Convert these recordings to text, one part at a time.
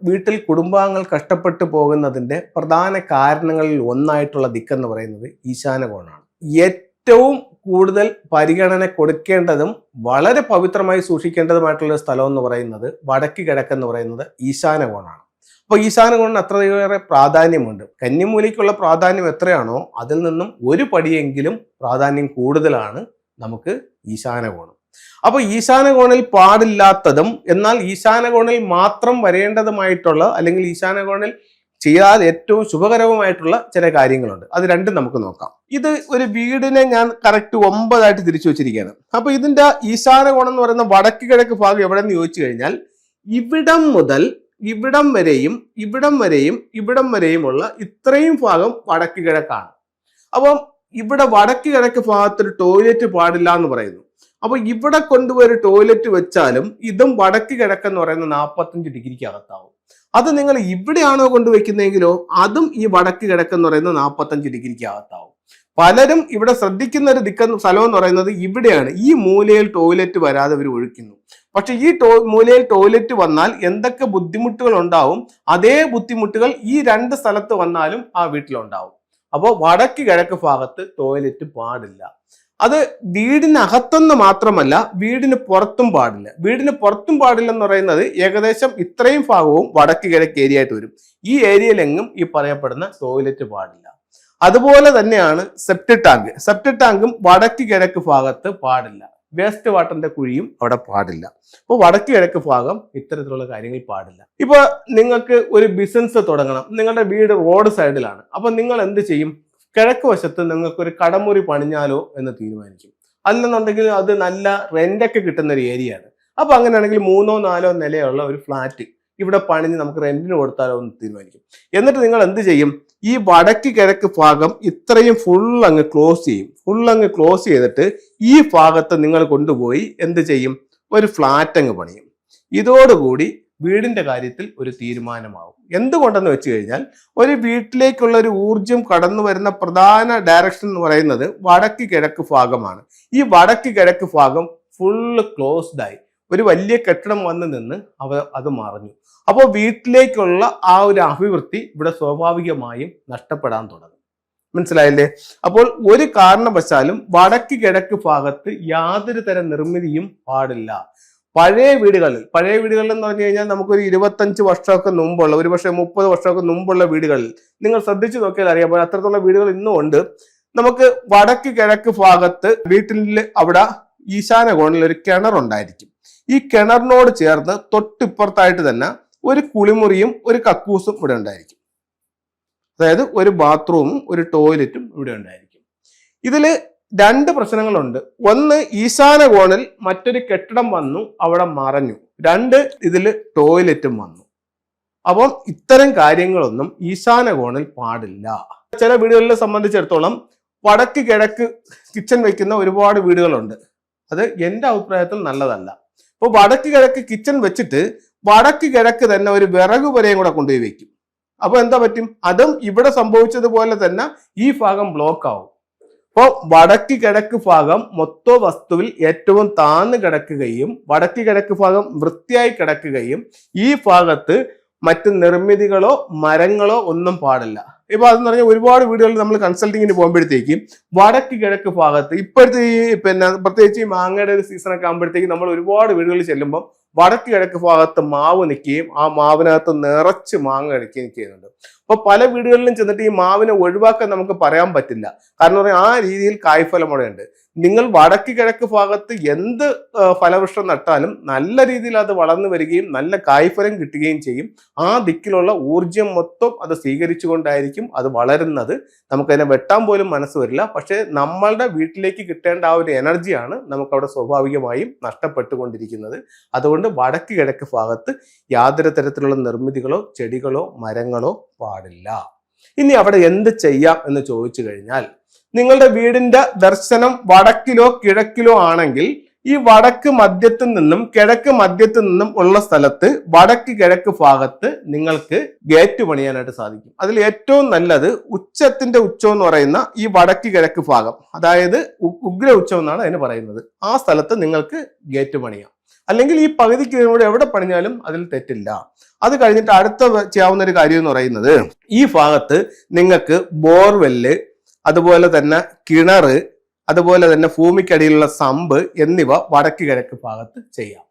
വീട്ടിൽ കുടുംബാംഗങ്ങൾ കഷ്ടപ്പെട്ടു പോകുന്നതിന്റെ പ്രധാന കാരണങ്ങളിൽ ഒന്നായിട്ടുള്ള ദിക്കെന്ന് പറയുന്നത് ഈശാനകോണാണ്. ഏറ്റവും കൂടുതൽ പരിഗണന കൊടുക്കേണ്ടതും വളരെ പവിത്രമായി സൂക്ഷിക്കേണ്ടതുമായിട്ടുള്ള സ്ഥലം എന്ന് പറയുന്നത് വടക്ക് കിഴക്കെന്ന് പറയുന്നത് ഈശാനകോണാണ്. അപ്പോൾ ഈശാനകോണിന് അത്രയേറെ പ്രാധാന്യമുണ്ട്. കന്നിമൂലയ്ക്കുള്ള പ്രാധാന്യം എത്രയാണോ അതിൽ നിന്നും ഒരു പടിയെങ്കിലും പ്രാധാന്യം കൂടുതലാണ് നമുക്ക് ഈശാനകോണം. അപ്പോൾ ഈശാനകോണിൽ പാടില്ലാത്തതും എന്നാൽ ഈശാനകോണിൽ മാത്രം വരേണ്ടതുമായിട്ടുള്ള അല്ലെങ്കിൽ ഈശാനകോണിൽ ചെയ്യാൻ ഏറ്റവും ശുഭകരവുമായിട്ടുള്ള ചില കാര്യങ്ങളുണ്ട്. അത് രണ്ടും നമുക്ക് നോക്കാം. ഇത് ഒരു വീടിനെ ഞാൻ കറക്റ്റ് 9 തിരിച്ചു വെച്ചിരിക്കുകയാണ്. അപ്പൊ ഇതിന്റെ ഈശാനകോണം എന്ന് പറയുന്ന വടക്ക് കിഴക്ക് ഭാഗം എവിടെന്ന് ചോദിച്ചു കഴിഞ്ഞാൽ ഇവിടം മുതൽ ഇവിടം വരെയുമുള്ള ഇത്രയും ഭാഗം വടക്ക് കിഴക്കാണ്. അപ്പം ഇവിടെ വടക്ക് കിഴക്ക് ഭാഗത്തൊരു ടോയ്ലറ്റ് പാടില്ല എന്ന് പറയുന്നു. അപ്പൊ ഇവിടെ കൊണ്ടുപോയി ഒരു ടോയ്ലറ്റ് വെച്ചാലും ഇതും വടക്ക് കിഴക്കെന്ന് പറയുന്ന 45 ഡിഗ്രിക്ക് അകത്താവും. അത് നിങ്ങൾ ഇവിടെയാണോ കൊണ്ടുവയ്ക്കുന്നതെങ്കിലോ അതും ഈ വടക്ക് കിഴക്കെന്ന് പറയുന്ന 45 ഡിഗ്രിക്ക് അകത്താവും. പലരും ഇവിടെ ശ്രദ്ധിക്കുന്ന ഒരു സ്ഥലം എന്ന് പറയുന്നത് ഇവിടെയാണ്. ഈ മൂലയിൽ ടോയ്ലറ്റ് വരാതെ ഇവർ ഒഴിക്കുന്നു. പക്ഷെ ഈ മൂലയിൽ ടോയ്ലറ്റ് വന്നാൽ എന്തൊക്കെ ബുദ്ധിമുട്ടുകൾ ഉണ്ടാവും അതേ ബുദ്ധിമുട്ടുകൾ ഈ 2 സ്ഥലത്ത് വന്നാലും ആ വീട്ടിലുണ്ടാവും. അപ്പോൾ വടക്ക് കിഴക്ക് ഭാഗത്ത് ടോയ്ലറ്റ് പാടില്ല. അത് വീടിനകത്തൊന്ന് മാത്രമല്ല വീടിന് പുറത്തും പാടില്ല. വീടിന് പുറത്തും പാടില്ലെന്ന് പറയുന്നത് ഏകദേശം ഇത്രയും ഭാഗവും വടക്ക് കിഴക്ക് ഏരിയ ആയിട്ട് വരും. ഈ ഏരിയയിലെങ്ങും ഈ പറയപ്പെടുന്ന ടോയ്ലറ്റ് പാടില്ല. അതുപോലെ തന്നെയാണ് സെപ്റ്റിക് ടാങ്കും വടക്ക് കിഴക്ക് ഭാഗത്ത് പാടില്ല. വേസ്റ്റ് വാട്ടറിന്റെ കുഴിയും അവിടെ പാടില്ല. അപ്പോൾ വടക്ക് കിഴക്ക് ഭാഗം ഇത്തരത്തിലുള്ള കാര്യങ്ങൾ പാടില്ല. ഇപ്പൊ നിങ്ങൾക്ക് ഒരു ബിസിനസ് തുടങ്ങണം, നിങ്ങളുടെ വീട് റോഡ് സൈഡിലാണ്. അപ്പൊ നിങ്ങൾ എന്ത് ചെയ്യും? കിഴക്ക് വശത്ത് നിങ്ങൾക്ക് ഒരു കടമുറി പണിഞ്ഞാലോ എന്ന് തീരുമാനിക്കും. അല്ലെന്നുണ്ടെങ്കിൽ അത് നല്ല റെന്റൊക്കെ കിട്ടുന്ന ഒരു ഏരിയ ആണ്. അപ്പൊ അങ്ങനെയാണെങ്കിൽ 3ഓ 4ഓ നിലയുള്ള ഒരു ഫ്ലാറ്റ് ഇവിടെ പണിഞ്ഞ് നമുക്ക് റെന്റിന് കൊടുത്താലോ എന്ന് തീരുമാനിക്കും. എന്നിട്ട് നിങ്ങൾ എന്ത് ചെയ്യും? ഈ വടക്ക് കിഴക്ക് ഭാഗം ഇത്രയും ഫുൾ അങ്ങ് ക്ലോസ് ചെയ്തിട്ട് ഈ ഭാഗത്ത് നിങ്ങൾ കൊണ്ടുപോയി എന്ത് ചെയ്യും? ഒരു ഫ്ലാറ്റ് അങ്ങ് പണിയും. ഇതോടുകൂടി വീടിന്റെ കാര്യത്തിൽ ഒരു തീരുമാനമാവും. എന്തുകൊണ്ടെന്ന് വെച്ച് കഴിഞ്ഞാൽ ഒരു വീട്ടിലേക്കുള്ള ഒരു ഊർജം കടന്നു വരുന്ന പ്രധാന ഡയറക്ഷൻ എന്ന് പറയുന്നത് വടക്ക് കിഴക്ക് ഭാഗമാണ്. ഈ വടക്ക് കിഴക്ക് ഭാഗം ഫുള്ള് ക്ലോസ്ഡ് ആയി ഒരു വലിയ കെട്ടിടം വന്ന് നിന്ന് അത് മറഞ്ഞു. അപ്പോൾ വീട്ടിലേക്കുള്ള ആ ഒരു അഭിവൃദ്ധി ഇവിടെ സ്വാഭാവികമായും നഷ്ടപ്പെടാൻ തുടങ്ങും. മനസ്സിലായില്ലേ? അപ്പോൾ ഒരു കാരണവശാലും വടക്ക് കിഴക്ക് ഭാഗത്ത് യാതൊരു തരം നിർമ്മിതിയും പാടില്ല. പഴയ വീടുകളിൽ എന്ന് പറഞ്ഞു കഴിഞ്ഞാൽ നമുക്കൊരു 25 വർഷമൊക്കെ മുമ്പുള്ള, ഒരു പക്ഷേ 30 വർഷമൊക്കെ മുമ്പുള്ള വീടുകളിൽ നിങ്ങൾ ശ്രദ്ധിച്ചു നോക്കിയാൽ അറിയാം. അത്തരത്തിലുള്ള വീടുകൾ ഇന്നും ഉണ്ട്. നമുക്ക് വടക്ക് കിഴക്ക് ഭാഗത്ത് വീട്ടിൽ അവിടെ ഈശാന കോണിൽ ഒരു കിണറുണ്ടായിരിക്കും. ഈ കിണറിനോട് ചേർന്ന് തൊട്ടിപ്പുറത്തായിട്ട് തന്നെ ഒരു കുളിമുറിയും ഒരു കക്കൂസും ഇവിടെ ഉണ്ടായിരിക്കും. അതായത് ഒരു ബാത്റൂമും ഒരു ടോയ്ലറ്റും ഇവിടെ ഉണ്ടായിരിക്കും. ഇതില് 2 പ്രശ്നങ്ങളുണ്ട്. ഒന്ന്, ഈശാന കോണിൽ മറ്റൊരു കെട്ടിടം വന്നു, അവിടെ മറഞ്ഞു. 2, ഇതിൽ ടോയ്ലറ്റും വന്നു. അപ്പം ഇത്തരം കാര്യങ്ങളൊന്നും ഈശാന കോണിൽ പാടില്ല. ചില വീടുകളെ സംബന്ധിച്ചിടത്തോളം വടക്ക് കിഴക്ക് കിച്ചൺ വെക്കുന്ന ഒരുപാട് വീടുകളുണ്ട്. അത് എൻ്റെ അഭിപ്രായത്തിൽ നല്ലതല്ല. അപ്പോൾ വടക്ക് കിഴക്ക് കിച്ചൺ വെച്ചിട്ട് വടക്ക് കിഴക്ക് തന്നെ ഒരു വിറക് പുരയും കൂടെ കൊണ്ടുപോയി വെക്കും. അപ്പൊ എന്താ പറ്റും? അതും ഇവിടെ സംഭവിച്ചതുപോലെ തന്നെ ഈ ഭാഗം ബ്ലോക്ക് ആവും. അപ്പോൾ വടക്ക് കിഴക്ക് ഭാഗം മൊത്ത വസ്തുവിൽ ഏറ്റവും താഴ്ന്നു കിടക്കുകയും വടക്ക് കിഴക്ക് ഭാഗം വൃത്തിയായി കിടക്കുകയും ഈ ഭാഗത്ത് മറ്റ് നിർമ്മിതികളോ മരങ്ങളോ ഒന്നും പാടില്ല. ഇപ്പൊ അതെന്ന് പറഞ്ഞാൽ ഒരുപാട് വീടുകളിൽ നമ്മൾ കൺസൾട്ടിങ്ങിന് പോകുമ്പോഴത്തേക്കും വടക്ക് കിഴക്ക് ഭാഗത്ത് ഇപ്പോഴത്തെ ഈ പ്രത്യേകിച്ച് ഈ മാങ്ങയുടെ ഒരു സീസണൊക്കെ ആകുമ്പോഴത്തേക്കും നമ്മൾ ഒരുപാട് വീടുകളിൽ ചെല്ലുമ്പോൾ വടക്ക് കിഴക്ക് ഭാഗത്ത് മാവ് നിൽക്കുകയും ആ മാവിനകത്ത് നിറച്ച് മാങ്ങ കഴിക്കുകയും ചെയ്യുന്നുണ്ട്. അപ്പൊ പല വീടുകളിലും ചെന്നിട്ട് ഈ മാവിനെ ഒഴിവാക്കാൻ നമുക്ക് പറയാൻ പറ്റില്ല. കാരണം ആ രീതിയിൽ കായ്ഫലം അവിടെ ഉണ്ട്. നിങ്ങൾ വടക്ക് കിഴക്ക് ഭാഗത്ത് എന്ത് ഫലവൃക്ഷം നട്ടാലും നല്ല രീതിയിൽ അത് വളർന്നു വരികയും നല്ല കായ്ഫലം കിട്ടുകയും ചെയ്യും. ആ ദിക്കിലുള്ള ഊർജം മൊത്തം അത് സ്വീകരിച്ചുകൊണ്ടായിരിക്കും അത് വളരുന്നത്. നമുക്കതിനെ വെട്ടാൻ പോലും മനസ്സ് വരില്ല. പക്ഷെ നമ്മളുടെ വീട്ടിലേക്ക് കിട്ടേണ്ട ആ ഒരു എനർജിയാണ് നമുക്കവിടെ സ്വാഭാവികമായും നഷ്ടപ്പെട്ടുകൊണ്ടിരിക്കുന്നത്. അതുകൊണ്ട് വടക്ക് കിഴക്ക് ഭാഗത്ത് യാതൊരു തരത്തിലുള്ള നിർമ്മിതികളോ ചെടികളോ മരങ്ങളോ പാടില്ല. ഇനി അവിടെ എന്ത് ചെയ്യാം എന്ന് ചോദിച്ചു കഴിഞ്ഞാൽ, നിങ്ങളുടെ വീടിന്റെ ദർശനം വടക്കിലോ കിഴക്കിലോ ആണെങ്കിൽ ഈ വടക്ക് മധ്യത്തു നിന്നും കിഴക്ക് മധ്യത്തു നിന്നും ഉള്ള സ്ഥലത്ത് വടക്ക് കിഴക്ക് ഭാഗത്ത് നിങ്ങൾക്ക് ഗേറ്റ് പണിയാനായിട്ട് സാധിക്കും. അതിൽ ഏറ്റവും നല്ലത് ഉച്ചത്തിന്റെ ഉച്ചം എന്ന് പറയുന്ന ഈ വടക്ക് കിഴക്ക് ഭാഗം, അതായത് ഉഗ്ര ഉച്ചം എന്നാണ് അതിന് പറയുന്നത്. ആ സ്ഥലത്ത് നിങ്ങൾക്ക് ഗേറ്റ് പണിയാം. അല്ലെങ്കിൽ ഈ പകുതിക്ക് കൂടെ എവിടെ പണിഞ്ഞാലും അതിൽ തെറ്റില്ല. അത് കഴിഞ്ഞിട്ട് അടുത്ത ചെയ്യാവുന്ന ഒരു കാര്യം എന്ന് പറയുന്നത്, ഈ ഭാഗത്ത് നിങ്ങൾക്ക് ബോർവെല്ല്, അതുപോലെ തന്നെ കിണറ്, അതുപോലെ തന്നെ ഭൂമിക്കടിയിലുള്ള സമ്പ് എന്നിവ വടക്ക് കിഴക്ക് ഭാഗത്ത് ചെയ്യാം.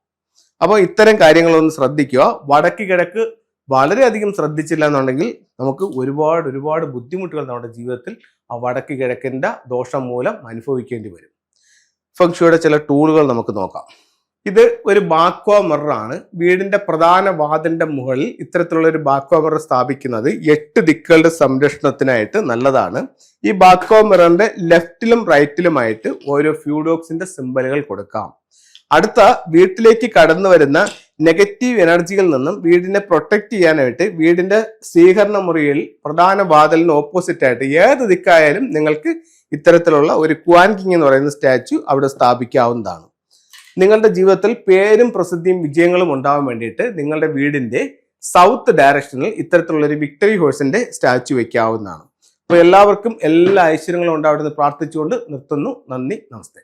അപ്പോൾ ഇത്തരം കാര്യങ്ങളൊന്ന് ശ്രദ്ധിക്കുക. വടക്ക് കിഴക്ക് വളരെയധികം ശ്രദ്ധിച്ചില്ല എന്നുണ്ടെങ്കിൽ നമുക്ക് ഒരുപാട് ബുദ്ധിമുട്ടുകൾ നമ്മുടെ ജീവിതത്തിൽ ആ വടക്ക് കിഴക്കിന്റെ ദോഷം മൂലം അനുഭവിക്കേണ്ടി വരും. ഫെങ്ഷുയുടെ ചില ടൂളുകൾ നമുക്ക് നോക്കാം. ഇത് ഒരു ബാക്വ മിററാണ്. വീടിന്റെ പ്രധാന വാതിലിന്റെ മുകളിൽ ഇത്തരത്തിലുള്ള ഒരു ബാക്വ മിറർ സ്ഥാപിക്കുന്നത് 8 ദിക്കുകളുടെ സംരക്ഷണത്തിനായിട്ട് നല്ലതാണ്. ഈ ബാക്വ മിററിന്റെ ലെഫ്റ്റിലും റൈറ്റിലുമായിട്ട് ഓരോ ഫ്യൂഡോക്സിന്റെ സിമ്പലുകൾ കൊടുക്കാം. അടുത്ത, വീട്ടിലേക്ക് കടന്നു വരുന്ന നെഗറ്റീവ് എനർജികളിൽ നിന്നും വീടിനെ പ്രൊട്ടക്ട് ചെയ്യാനായിട്ട് വീടിന്റെ സ്വീകരണ മുറിയിൽ പ്രധാന വാതിലിന് ഓപ്പോസിറ്റ് ആയിട്ട് ഏത് ദിക്കായാലും നിങ്ങൾക്ക് ഇത്തരത്തിലുള്ള ഒരു ക്വാൻ കിങ് എന്ന് പറയുന്ന സ്റ്റാച്ചു അവിടെ സ്ഥാപിക്കാവുന്നതാണ്. നിങ്ങളുടെ ജീവിതത്തിൽ പേരും പ്രസിദ്ധിയും വിജയങ്ങളും ഉണ്ടാവാൻ വേണ്ടിയിട്ട് നിങ്ങളുടെ വീടിന്റെ സൗത്ത് ഡയറക്ഷനിൽ ഇത്തരത്തിലുള്ള ഒരു വിക്ടറി ഹോഴ്സിന്റെ സ്റ്റാച്ചു വെക്കാവുന്നതാണ്. അപ്പോൾ എല്ലാവർക്കും എല്ലാ ഐശ്വര്യങ്ങളും ഉണ്ടാവട്ടെ എന്ന് പ്രാർത്ഥിച്ചുകൊണ്ട് നിർത്തുന്നു. നന്ദി, നമസ്തേ.